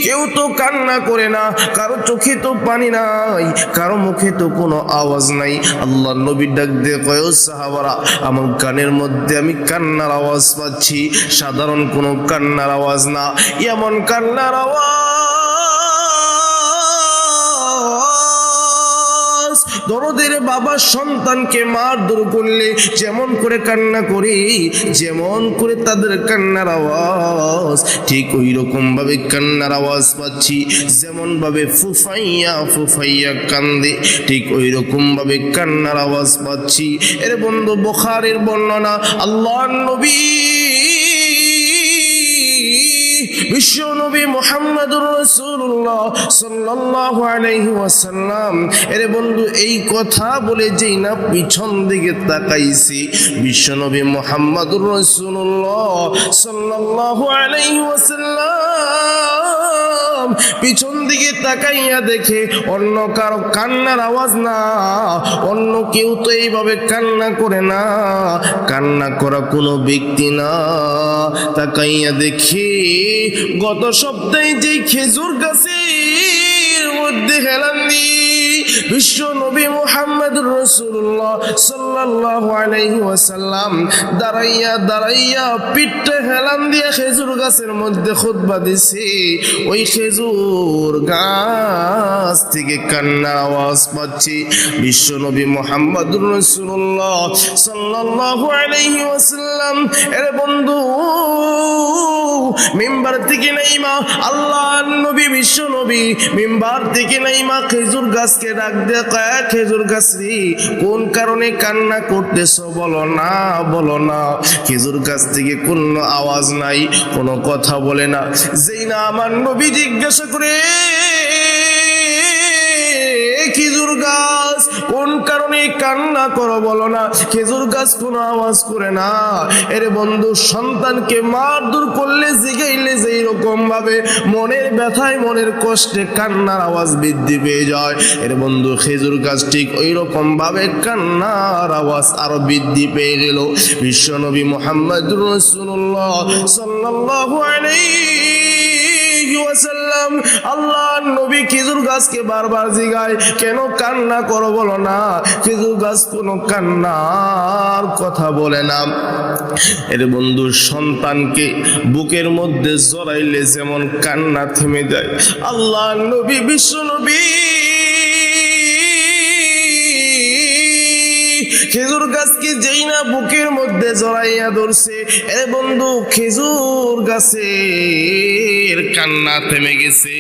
কেউ তো কান্না করে না, কারো চোখে তো পানি নাই, কারো মুখে তো কোনো আওয়াজ নাই। আল্লাহ নবী ডাক দিয়ে কয়, ও সাহাবারা, আমার কানের মধ্যে আমি কান্নার আওয়াজ পাচ্ছি, সাধারণ কোনো কান্নার আওয়াজ না, এমন কান্নার আওয়াজ দরদের বাবা সন্তানকে মারধর করলে যেমন করে কান্না করে, যেমন করে তাদের কান্নার আওয়াজ, ঠিক ওই রকম ভাবে কান্নার আওয়াজ পাচ্ছি। যেমন ভাবে ফুফাইয়া ফুফাইয়া কান্দে, ঠিক ওই রকম ভাবে কান্নার আওয়াজ পাচ্ছি। এর বন্ধু বুখারীর বর্ণনা, আল্লাহর নবী বিশ্ব নবী মুহাম্মদুর রাসূলুল্লাহ সাল্লাল্লাহু আলাইহি ওয়াসাল্লাম এর বন্ধু এই কথা বলে যেই না পিছন দিকে তাকাইছি, বিশ্ব নবী মুহাম্মদুর রাসূলুল্লাহ সাল্লাল্লাহু আলাইহি ওয়াসাল্লাম পিছন দিকে তাকাইয়া দেখে অন্য কারো কান্নার আওয়াজ না, অন্য কেউ তো এইভাবে কান্না করে না, কান্না করা কোনো ব্যক্তি না। তাকাইয়া দেখি গত সপ্তাহে যে খেজুর গাছের মধ্যে হেলান দিয়ে বিশ্ব নবী মুহাম্মদুর রাসূলুল্লাহ সাল্লাল্লাহু আলাইহি ওয়াসাল্লাম দাঁড়াইয়া দাঁড়াইয়া পিঠে হেলান দিয়ে খেজুর গাছের মধ্যে খুতবা দিছে, ওই খেজুর গাছ থেকে কান্নার আওয়াজ পাচ্ছি। বিশ্ব নবী মুহাম্মদুর রাসূলুল্লাহ সাল্লাল্লাহু আলাইহি ওয়াসাল্লাম এর বন্ধু মিম্বার থেকে নাইমা, আল্লাহর নবী বিশ্ব নবী মিম্বার থেকে নাইমা খেজুর গাছকে ডাক দিয়ে কয়, খেজুর গাছ রে, কোন কারণে কান্না করতেছো বলো না, বলো না। খেজুর গাছ থেকে কোনো আওয়াজ নাই, কোনো কথা বলে না। যেই না আমার নবী জিজ্ঞাসা করে, খেজুর গাছ কোন কারণে কান্না করো বলো না, খেজুর গাছ কোনো আওয়াজ করে না। এর বন্ধু সন্তানকে মারধর করলে জিগাইলে যেই রকম ভাবে মনের ব্যথায় মনের কষ্টে কান্নার আওয়াজ বৃদ্ধি পেয়ে যায়, এর বন্ধু খেজুর গাছ ঠিক ওই রকম ভাবে কান্নার আওয়াজ আরো বৃদ্ধি পেয়ে গেল। বিশ্ব নবী মুহাম্মদুর রাসূলুল্লাহ সাল্লাল্লাহু আলাইহি ওয়াসাল্লাম আল্লাহর নবী খেজুর গাছকে বারবার জিগায়, কেন কান্না করো বলো না, খেজুর গাছ কোনো কান্নার কথা বলে না। এর বন্ধু সন্তানকে বুকের মধ্যে জড়াইলে যেমন কান্না থেমে যায়, আল্লাহর নবী বিশ্ব নবী খেজুর গাছকে যেই না বুকের মধ্যে জড়াইয়া ধরছে, এ বন্ধু খেজুর গাছের কান্না থেমে গেছে।